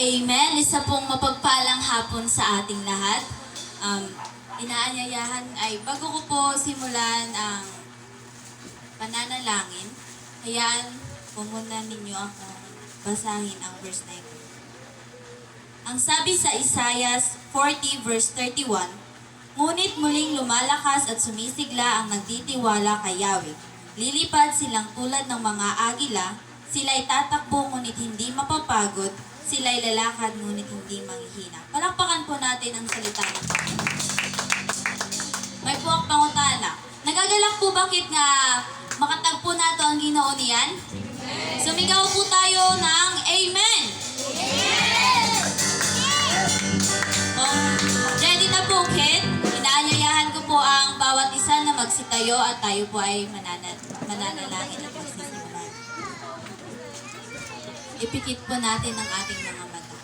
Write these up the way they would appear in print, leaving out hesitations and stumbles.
Amen. Isa pong mapagpalang hapon sa ating lahat. Inaanyayahan ay bago ko po simulan ang pananalangin, hayaan po muna ninyo ako basahin ang verse 9. Ang sabi sa Isaiah 40 verse 31, "Ngunit muling lumalakas at sumisigla ang nagtitiwala kay Yahweh. Lilipad silang tulad ng mga agila, sila'y tatakbo ngunit hindi mapapagod, sila'y lalakad ngunit hindi manghihina." Palakpakan po natin ang salita ng Panginoon. May puwak pangutana. Nagagalak po bakit nga makatagpo nato ang Ginoo niyan? Sumigaw po tayo ng Amen! Ready na po, kid? Inaanyayahan ko po ang bawat isa na magsitayo at tayo po ay mananalangin at magsisimulan. Ipikit po natin ang ating mga mata.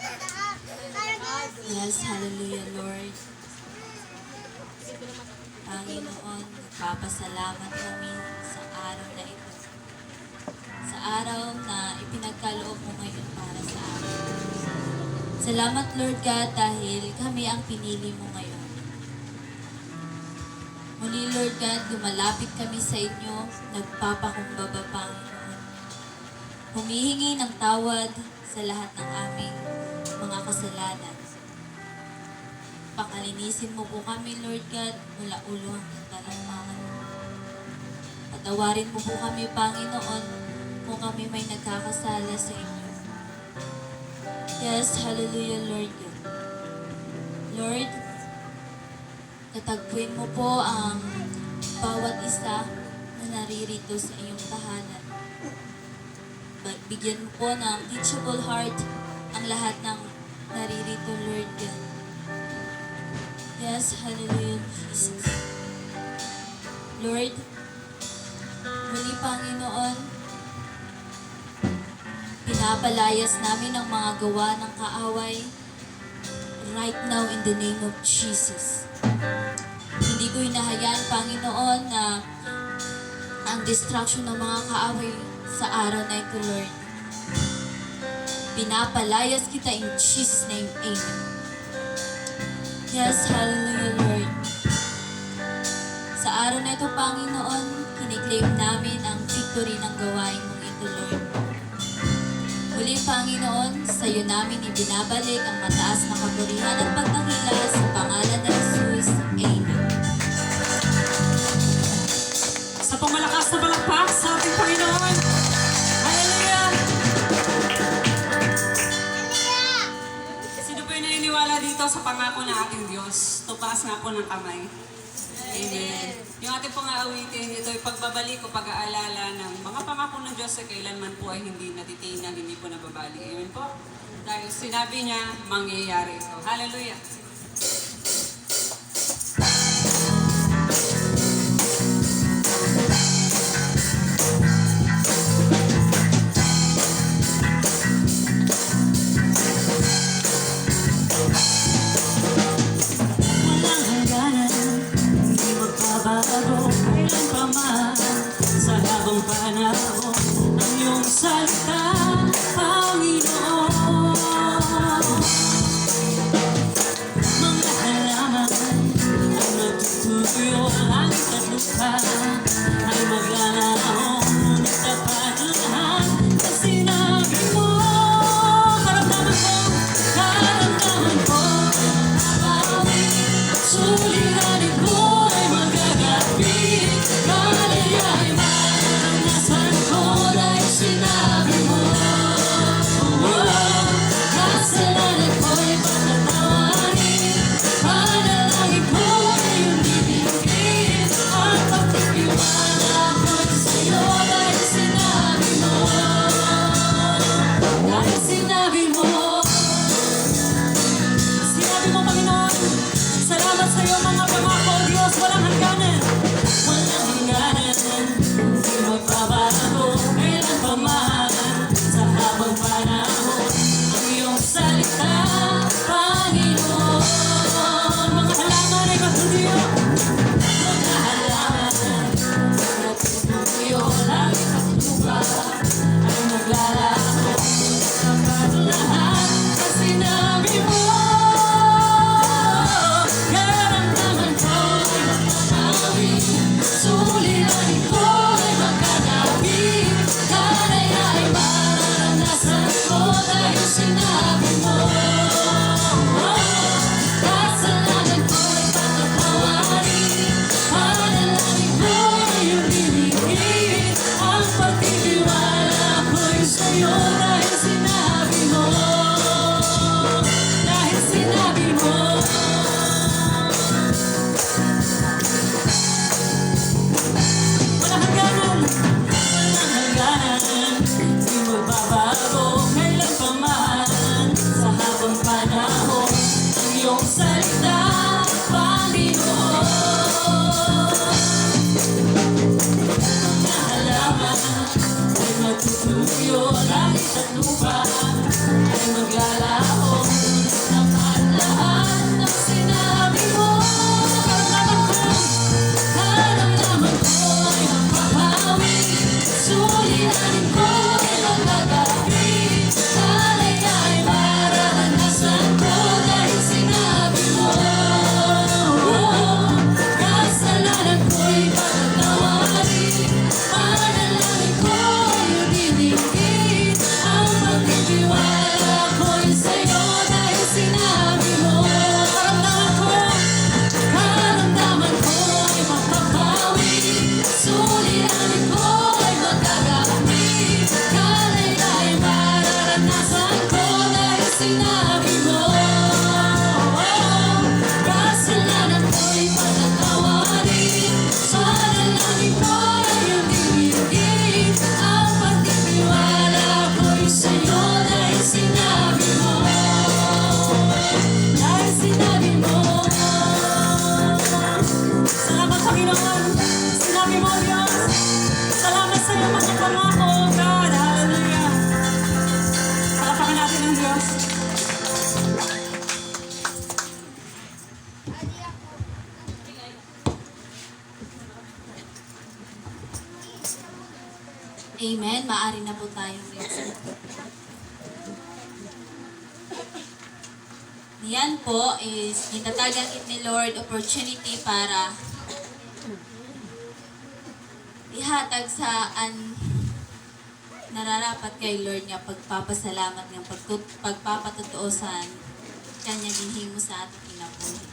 Yes, hallelujah, Lord. Panginoon, nagpapasalamat kami sa araw na ito. Sa araw na ipinagkaloob mo ngayon para sa amin. Salamat, Lord God, dahil kami ang pinili mo ngayon. Muli, Lord God, lumalapit kami sa inyo, nagpapakumbaba, Panginoon. Humihingi ng tawad sa lahat ng aming mga kasalanan. Pakalinisin mo po kami, Lord God, mula ulo hanggang talangmangan. Patawarin mo po kami, Panginoon, kung kami may nagkakasala sa inyo. Yes, hallelujah, Lord God. Lord, katagpuin mo po ang bawat isa na naririto sa iyong tahanan. Bigyan mo po ng teachable heart ang lahat ng naririto, Lord God. Yes, hallelujah, Jesus. Lord, muli, Panginoon, pinapalayas namin ang mga gawa ng kaaway right now in the name of Jesus. Hindi ko hinahayaan, Panginoon, na ang distraction ng mga kaaway sa araw na ito, Lord. Pinapalayas kita in Jesus' name, Amen. Yes, hallelujah, Lord. Sa araw na ito, Panginoon, kiniklaim namin ang victory ng gawain mong ito, Lord. Muli, Panginoon, sa iyo namin ibinabalik ang mataas na kapurihan at pagdakila sa pangalan ng Jesus. Amen. Sa pamalakas na palakpak sa ating Panginoon. Hallelujah! Sino po yung naniniwala dito sa pangako ng ating Diyos? Tupas nga po ng kamay. Amen. Yung ating pong aawitin, ito ay pagbabalik o pag-aalala ng mga pangako ng Diyos sa kailanman po ay hindi natitinag, hindi po nababalik. Amen po? Dahil sinabi niya, mangyayari ito. Hallelujah! Walang hangganan, hindi magbabago kailan pa man sa habang panahon ang iyong salita, Panginoon. Mga halaman ay magtutuyo, langit at lupa ay maglalaho, ngunit tapat lahat na sinabi mo. Karamdaman ko, suliranin ko ay magagapit. Kalayain maranasan ko dahil sinabi mo. Kasalanan ko'y patatawarin, panalangin ko ay iyong bibigin, at pagtitiwala Amen. Maari na po tayong reason. Yan po is itatagan it ni Lord opportunity para ihatag sa nararapat kay Lord nga pagpapasalamat ng pagpapatotoo sa kanya ginhimo sa ating kinabuhi.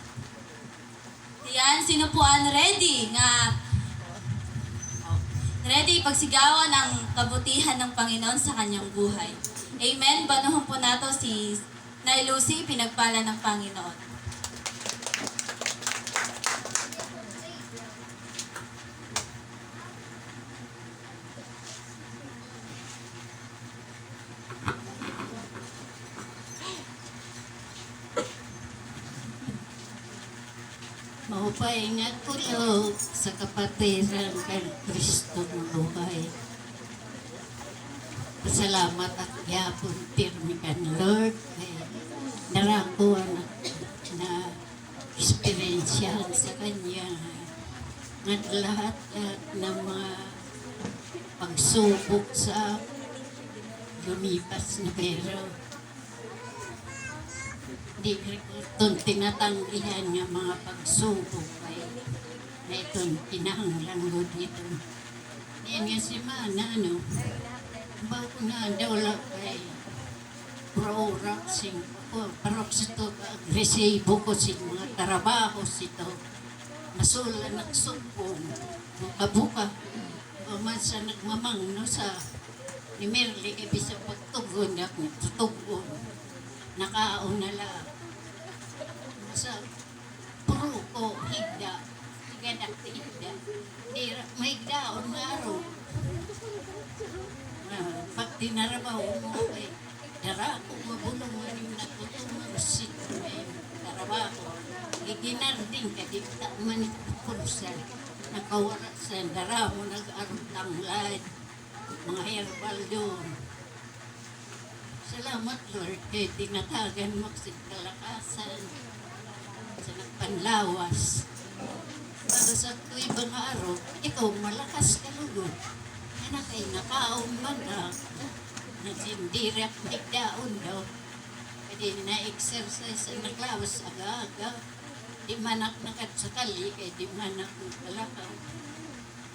Yan, sino po ang ready nga pagsigawan ang kabutihan ng Panginoon sa kanyang buhay? Amen. Banuhon po nato si Nay Lucy, pinagpala ng Panginoon. Maupay nga kulog sa kapatiran kay Kristo ng buhay. Pasalamat at yapon pirmi kan Lord kay narakuan na eksperyensyahan sa Kanya nga lahat ng mga pagsubok sa lumipas na pero di itong tinatanggihan nga mga pagsubok ay na itong kinahanglanggod ito. Yan nga si Mana, no? Bago na daw lang kay pro-roxing ko, parokso agresibo ko si mga trabaho sito. Masula nagsubong, buka-buka. O man sa nagmamang, no, sa ni Merly, ibig pagtugon, tutugon. Nakaon na lang. Sa puro ko, higda. Higadak ti higda. May higdaon nga ro. Pag tinarabaw mo kay dara ko mabulong nga yung natutungan si may tarabaho. Iginarding ka, di ta manipulsan. Nakawara sa dara mo nag-arong tanglad. Mga herbal doon. Salamat Lord kay tinatagan mo sa kalakasan sa nagpanlawas. Para sa ibang araw, ikaw malakas ka lugod. Anak ay nakaon man na nagsindirak nagdaon daw. Kaya na-exercise sa naglawas aga-aga. Di manak nakatsakali kay di manak kalakaw.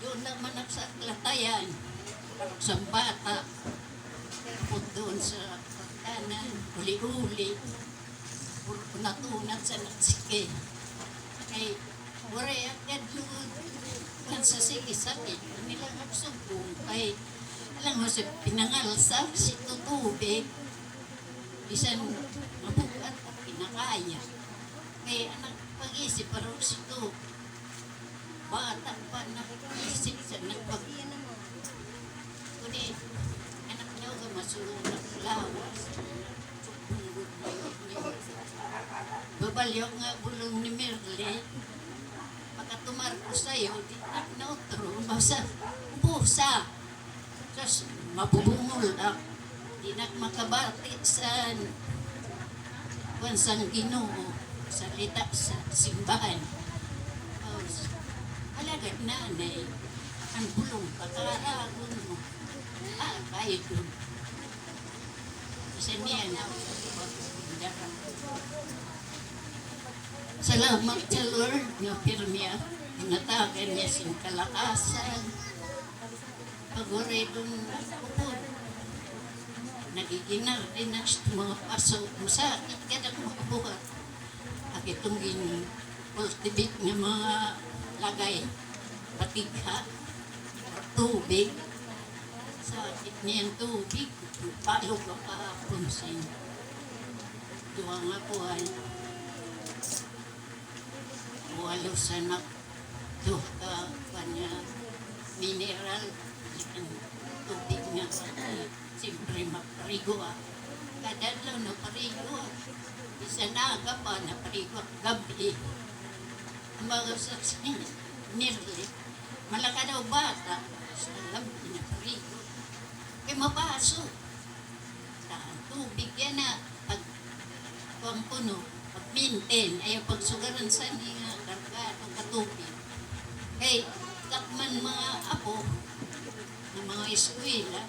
Doon lang manak sa latayan. Parang sa bata. Tapos doon sa pagkanan, uli-uli. Puro natunan sa nagsike. Kaya, wala agad lugod. Kan sa sige sakit, nilang agsubong. Kaya, alam mo sa pinangalsa, si tutubig. Bisan mabukat at pinakaya. Kaya anak pag-isip, parang si to. Bata pa nag-isip sa nagpag... Kundi, anak niya ka masulong ng lawas. Babalyo nga bulong ni Merle. Pagkatumar ko sa'yo, di na nautro. Basta pusa. Tapos mabubungol ako. Di na makabati sa bansang Ginoo. Salita sa simbahan. Tapos, alagad nanay. Ang bulong pagkaragon mo. Kayo doon. Isa niya na pagpundarang. Salamat sa Lord nga pirmiya. Tinatagan niya sin kalakasan. Pag-uray doon upod. Nagiginar din ang mga paso. Masakit ka na makabuhat. At itong cultivate ng mga lagay. Patigha. Tubig. Sakit niya ang tubig. Palog ang kahapon sa inyo. Duwa nga po ay walo sa duha ka kanya mineral ang tubig nga siyempre maparigo kadadlaw na parigo isa naga pa na parigo gabi ang mga saksi nirli malaka daw bata sa gabi na parigo kay mapaso ang tubig yan na pag kuang puno pag-maintain ay pagsugaran sa niya karga o katubig. Kay takman mga apo na mga eskwela,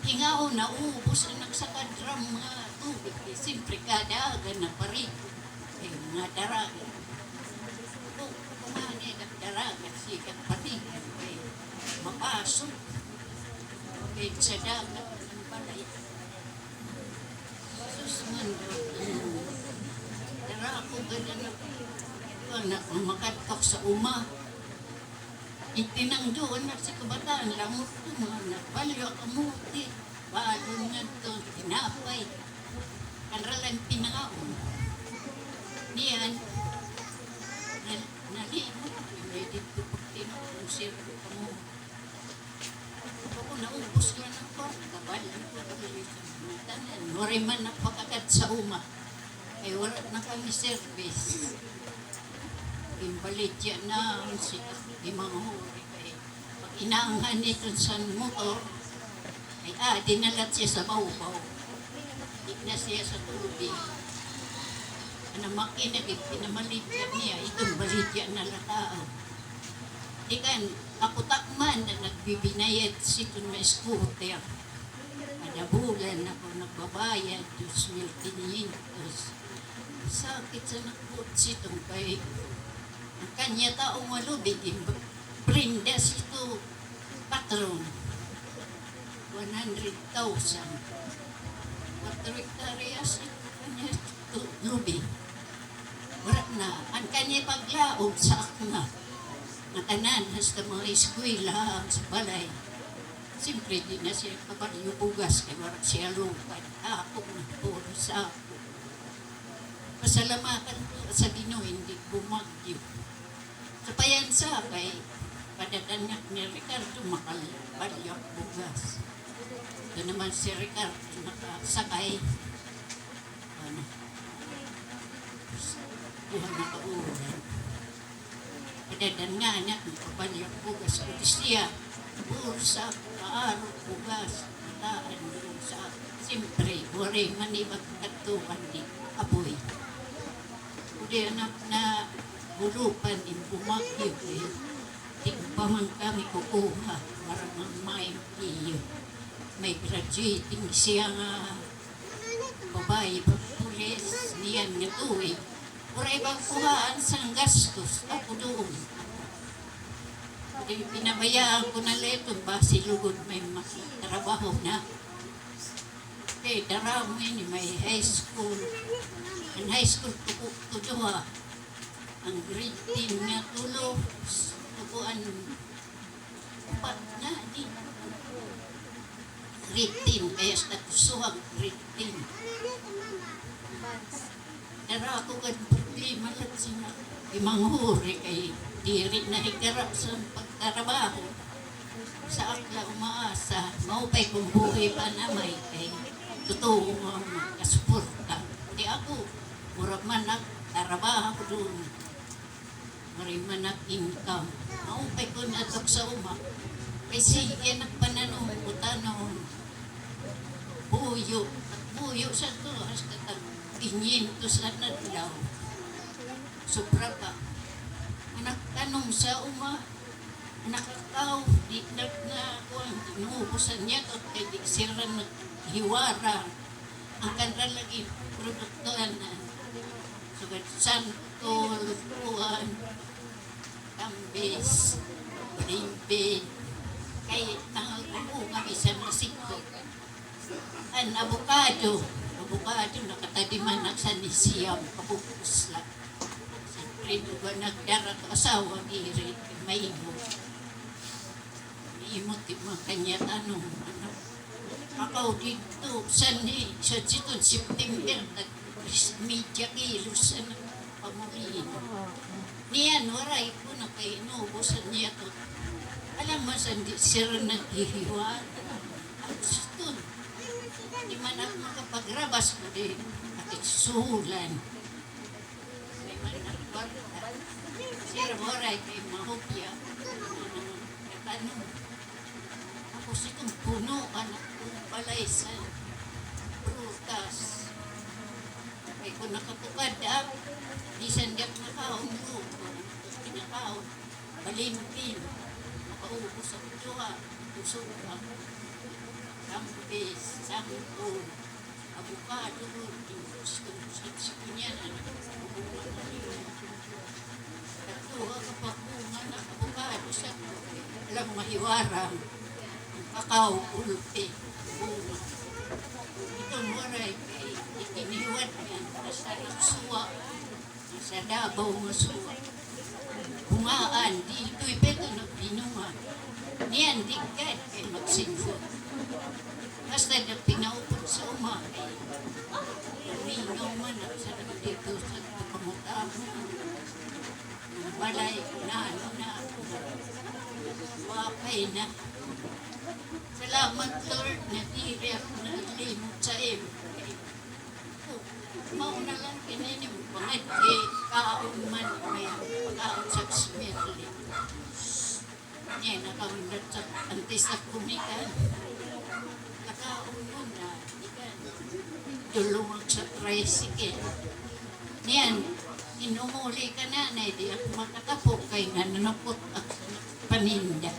hingaw na ubos anak sa kadram mga tubig. Siyempre kadagan na parito. Ay mga daragan. Kung kumani ng daragan, sikat patigil. Ay mapasok. Ay sa dagat ng balay. Susunod. Dara ako ganun na anak makatok sa uma. Itinang doon na si kabataan lamot ko mga nagbalyo kamuti. Balon nga ito, tinapay. Kanralan pinangaon. Niyan, nalimot. May dito pag tinapon siya kamuti. Ako naubos lang ng kwarta. Balan ko kami sa mga tanan. Wari man napakagad sa uma. Ay wala na kami service. Imbalit yan na si mga huri kay pag inaanghan nito sa motor ay dinalat siya sa bawbaw. Di na siya sa tubig. Ano makinagig, pinamaligyan niya, itong baligyan na latao. Di kan, ako takman na nagbibinayad si itong may scooter. Kada bulan ako nagbabayad, 2,500. Sakit sa nakbutsi itong kay ang kanya taong malubig, brindas ito, patron, 100,000. 4 hektaryas ito kanya ito, lubig. Wala na, ang kanya paglaog sa akna, matanan, hasta mga eskwela sa balay. Siyempre, di na siya kabalyo bugas, kaya wala siya lupad, ako na puro sa ako. Pasalamatan ko sa Ginoo, hindi bumagyo. Sa payansa kay padadanak ni Ricardo makalbalyak bugas. Ito naman si Ricardo nakasakay. Ano? Buhan na kaulan. Padadanak makabalyak bugas. Kundi siya, puro sa kaaro bugas. Mataan doon sa siyempre, wari manibag katuan di aboy. Kundi anak na bulupan in bumagyo eh. Tingpaman kami kukuha para may iyo. May graduating siya nga babae pagpulis niyan nga tuwing. Uray bang kuhaan sang gastos ako doon. Kaya pinabayaan ko na leto ba si Lugod may trabaho na. Kaya daramo yun may high school. Ang high school tukuha. Ang grade 10 nga tulo, tukuan, upat na, di. Grade 10, kaya sa tusuhang grade 10. Dara ako kan problema lang siya. Imanghuri kay diri na higarap sa pagtrabaho. Sa akla umaasa, maupay kong buhay pa na may kay totoo mo makasuporta. Di ako, murag man nagtrabaho doon. Marimanak income. Maupay ko natok sa uma. Kasi yan ang pananong utanon. Buyo. At buyo sa to. Hasta tag 500 sa nadlaw. Sobra pa. Anak tanong sa uma. Nakakaw. Di na kuwang inuubusan niya. Kaya di sira na hiwara. Ang kanda lagi produktuhan na. Sugat santol, kuwan, kambis, balimbin, kay nangagubo kami sa masiko. Ang abukado nakatadiman na sa nisiyam, kapupus lang. Siyempre, doon nagdara ko asawa, iri, maimot. Maimot yung mga kanya tanong, ano. Akaw dito, sani, sa dito, September, media kilos na pamulino. Niyan, waray ko na kay inuubusan niya to. Alam mo, sandi sir naghihiwa. At stun. Di man ako makapagrabas ko din. At sulan. May man nagwarta. Sir, waray kay mahupya. Katanong. Ako sitong puno, anak kong balay sa prutas. Ay kung nakapukad ako, di sandiak nakaon ko. Pinakaon, balimpin. Ako paubos ang tuwa, usog ang kampis, sangkol, abukado, gusto niya na nakukuha na rin. Tatuha kapag bunga ng abukado sa alam mahiwarang, ang kakao, ulpi, bunga. Ito moray kay ikiniwan niya nasa nagsuwa, nasa Davao masuwa. Bungaan, dito'y peto na binunga. Niyan digad kay magsinfo. Basta na pinaupot sa umakay. Luminaw man ang sarap dito sa pamutamo. Ang balay, ano na ako. Wakay na. Salamat Lord na diri ako nalimot sa iyo. Mauna lang kinanim pangit kay kaon man may kaon sa smerli. Niya nakamunod sa antis na kumikan. Nakaon mo na ikan. Dulungag sa tricycle. Niyan, inumuli ka na di ako makatapok kay nga nanapot ako sa paninda.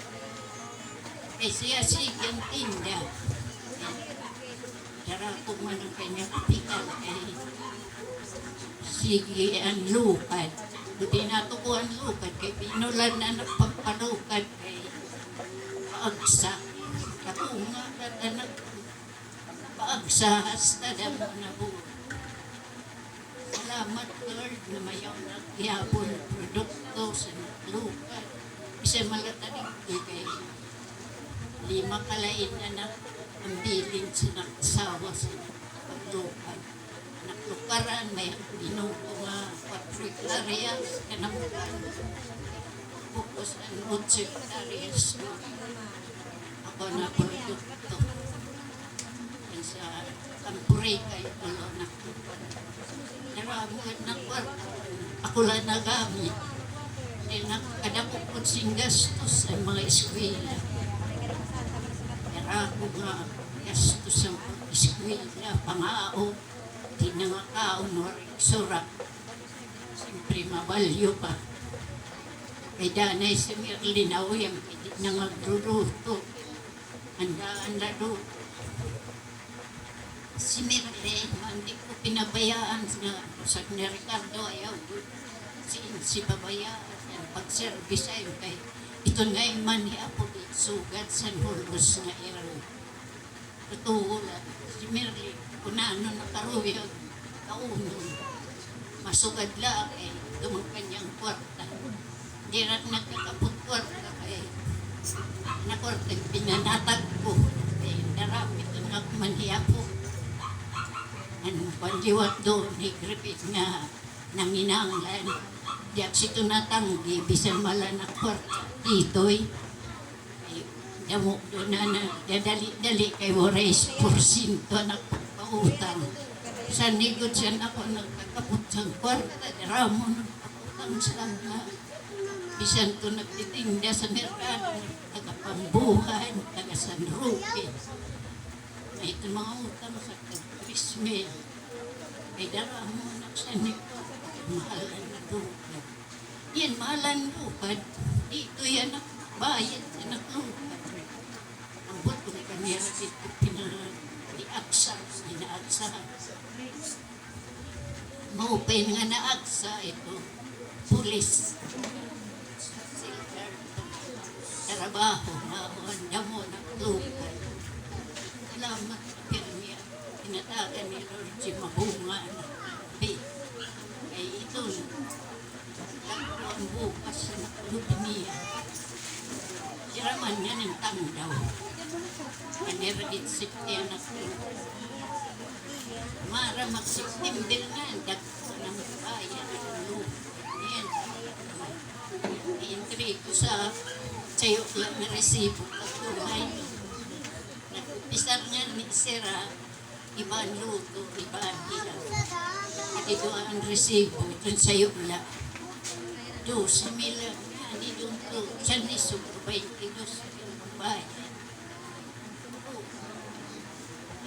Kay siya sigang tinda. Dara ko man ang kanyang kapital kay sige ang lukad. Buti na ko ang lukad kay pinulan na nagpapalukad kay paagsa. Katunga ka tanak paagsa hasta damo na buo. Salamat Lord na mayaw nagyabon produkto sa lukad. Isa malatanig ko kay 5 kalain anak ang bilin sa nagsawa sa paglukan. Naklukaran, may binuto nga 4 hectares, kanamukan. Bukos ang 8 hectares. Ako na produkto. Yan sa Kampurika, ito lang naklukan. Naramukan ng kwarta. Ako lang nagamit. Kadakupot sing gastos ang mga eskwela. Ako nga gastos sa eskwela, pangao, tinangakaon o surak. Siyempre mabalyo pa. Kay danay si Merlin Awiyang, hindi nangagluluto. Handa doon. Si Merlin, hindi ko pinabayaan nga sa ni Ricardo ayaw. Si babayaan, pag-service ayaw kay ito nga yung mani ako dito sugat sa hulbos nga iro. Totoo lang, si Merlin, kung ano nakaruyag, kaunon, masugad lang eh, dumang kanyang kwarta. Di rin nagkakapot kwarta kay nakwarta, pinanatag ko. Kaya narami ito nga mani ako. Ano, pandiwat doon, higripit nga nanginanglan. Diyak sito natanggi, bisan malanak kwarta. Dito'y damo doon na dali kay Warais porsinto na pautang. Sa nigod siya ako nagkakapot sa kwarta, ramo nagkakaputang sa nga. Bisan to nagtitinda sa merkado, taga-pambuhan, taga-San Roque. May ito mga utang sa Krismel. Ay daramo nagsaniko, mahalan na doon. Yan, mahalan lukad. Dito yan ang bayad sa naglukad. Ang butong kanila dito pinaaksa. Maupay nga naaksa ito. Pulis. Trabaho na wanda mo naglukad. Salamat sa pirmiya. Tinatagan ni Lord si Mahunga na kay ito ang bukas sa nakulubniya. Siraman niya ng tangdaw. Kaniragit sipti ang nakulubniya. Mara mag-September nga, dagpo ng bayan ng lupa. Yan. I-entry ko sa sayo lang na resibo pagkulay. Nag-upisar nga ni Sira, ibang luto, ibang hilaw. At ito ang resibo, itong sayo lang. 12 mila nga, di doon to. Siya ni Subrubay, 22 bayan.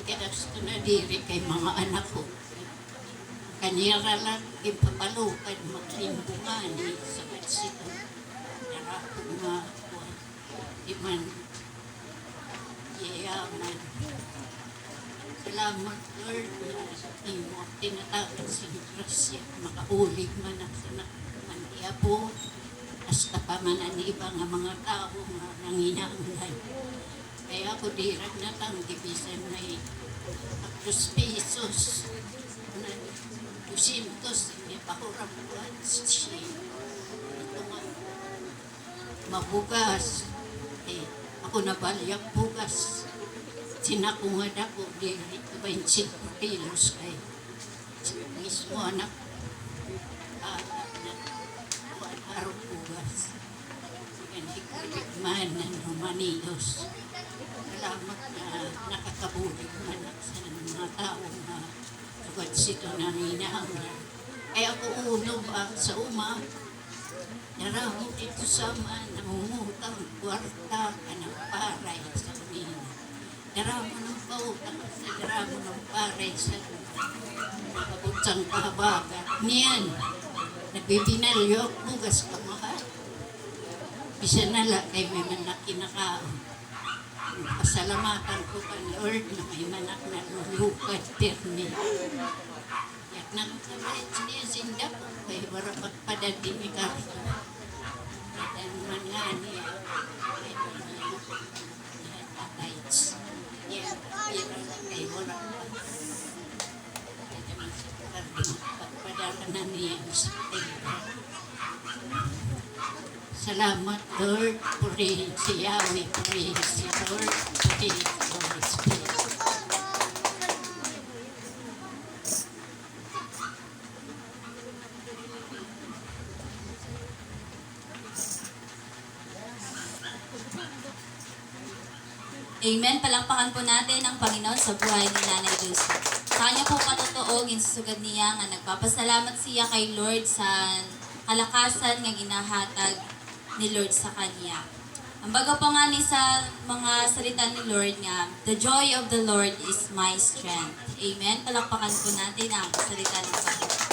Ikadas ito na diri kay mga anak ko. Kanira lang, ipapalukan, maglimbungan sa katsito. Narako nga ako. di man yayaman. Salamat, Lord, na imo tinatawag si grasya, makaulig man ang sanakman po, hasta pa man ang iba nga mga tao nga nanginanglan. Kaya ako dirag na lang, gibisan may 2 pesos, 200, may pakurampuan siya. Ito nga, mabugas. Ako nabalyak bugas. Sinakungad ako, di 25 kilos kay mismo anak araw bugas. Hindi ko man manilos. Salamat na nakakabulig man sa mga tao na sugad sito na hinahanglan. Kaya ako uno ba sa naramo dito sa namumutang kwarta ka ng paray sa kanina. Naramo ng pautang sa naramo ng paray sa kabutsang kahabagat. Niyan, nagbibinalyo bugas ka mahal. Bisa nala kay may manak kinakaon. Pasalamatan ko ka Lord na may manak na lulukad termi. Yak nang kalit niya sinda ko kay wala pagpadadi ni Carlo. Dan man nga niya kay tatayos. Yan, kay wala pagpadala na niya sa salamat Lord, purihin si Yahweh, purihin si Lord, purihin si Holy Spirit. Amen. Palakpakan po natin ang Panginoon sa buhay ni Nanay Lucy. Sa kanya po katotoo, ginsugad niya nga nagpapasalamat siya kay Lord sa kalakasan nga ginahatag ni Lord sa kanya. Ang baga pa nga ni sa mga salita ni Lord nga, the joy of the Lord is my strength. Amen. Palakpakan po natin ang salita ng Panginoon.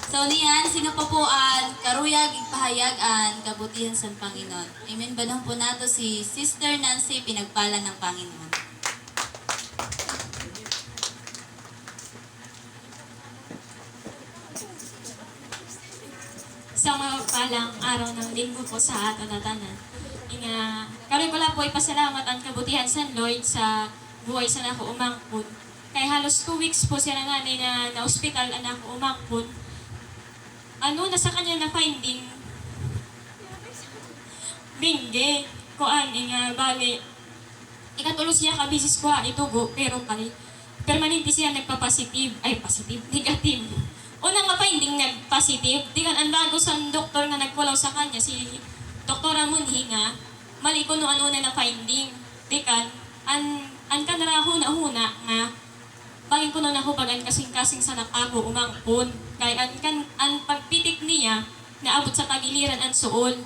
So niyan, sino pa po ang karuyag, igpahayag ang kabutihan sa Panginoon. Amen. Banong po nato si Sister Nancy, pinagpala ng Panginoon. Sa mapalang araw ng linggo po sa ato na tanan. Karoy ko lang po ipasalamat ang kabutihan sa Lord sa buhay sa nako umangkon. Kay halos 2 weeks po siya na nanay na na-hospital ang nako umangkon. Nasa kanya na finding bingge ko bali ikatulos siya ka bisis ko itugo pero kay permanente siya negative. Unang nga finding nag-positive, di kan ang bago sa doktor nga nagkulaw sa kanya, si Dr. Munhi nga, mali ko no ano na finding. Di kan, an kanara huna nga, bangin ko no nahubagan kasing-kasing sa nakako umangpon. Kay an pagpitik niya, naabot sa tagiliran ang suol.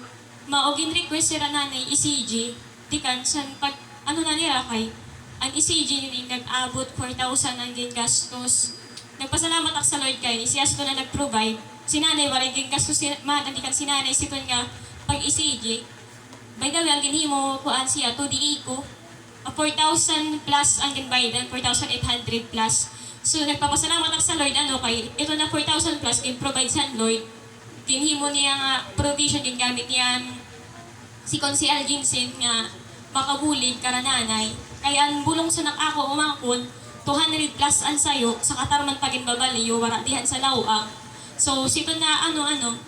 Maogin request sira nanay ECG, di kan, san pag, ano na nila kay, ang ECG ni nag-abot 4,000 ang gingastos. Nagpasalamat ako sa Lord kay siya ito na nag-provide. Si nanay, walang gingastos andikan si nanay, siton nga pag-ECG. By the way, ang ginhimo kuan siya, 2D ko. 4,000 plus ang ginbaydan, 4,800 plus. So, nagpapasalamat ako sa Lord, kay ito na 4,000 plus, gin-provide sa Lord. Ginhimo niya nga provision, gingamit niya si Consiel Jinsen nga makabulig karananay. Kaya ang bulong sa nakako umangkon, 200 plus ang sayo, sa katarman pagin babaliyo, waratihan sa lawang. So, sito na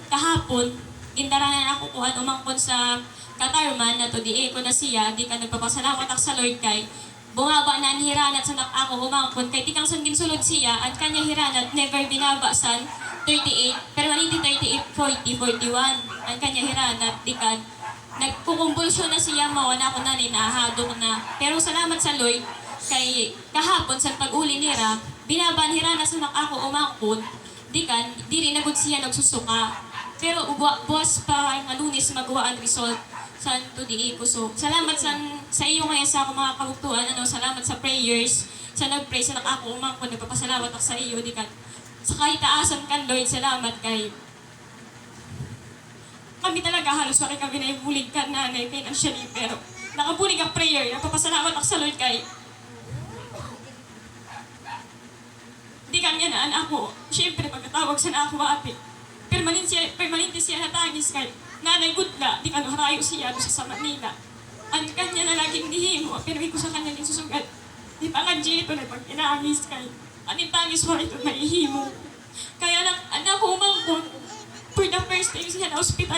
kahapon, gindaranan ako kuhan umangkon sa katarman na to di ko na siya, di ka nagpapasalamat ako sa Lord kay bumaba na ang hiranat sa ako umangkon, kay tikang san ginsulod siya, at kanya hiranat never binaba san 38, pero manindi 38, 40, 41, ang kanya hiranat, di ka nagkukumbulsyon na siya, mawana ko na ninahadong na. Pero salamat sa Lord, kay kahapon sa pag-uli nira, binabanhira na sa ako umangkon, di rin nagod siya nagsusuka. Pero buwas pa ang Lunes magawa ang result sa di ko. So, salamat sa iyo ngayon sa ako mga kabuktuan, salamat sa prayers, sa nag-pray sa ako umangkon, nagpapasalamat ako sa iyo, di sa kahit taasan kan Lord, salamat kay kami talaga halos wala kami na ibulig ka nanay financially, pero nakabulig ang prayer, nagpapasalamat ako sa Lord kay di kanya na anak ko. Siyempre, pagkatawag sa na ako ate, permanente siya natagis kay nanay good na, di ka harayo siya doon sa Manila. Ang kanya na laging nihimo, pero ko sa kanya din susugat. Di pa nga dito na pag inangis kay, aning tangis mo ito mahihimo. Kaya anak ko umangkot, for the first time siya na hospital.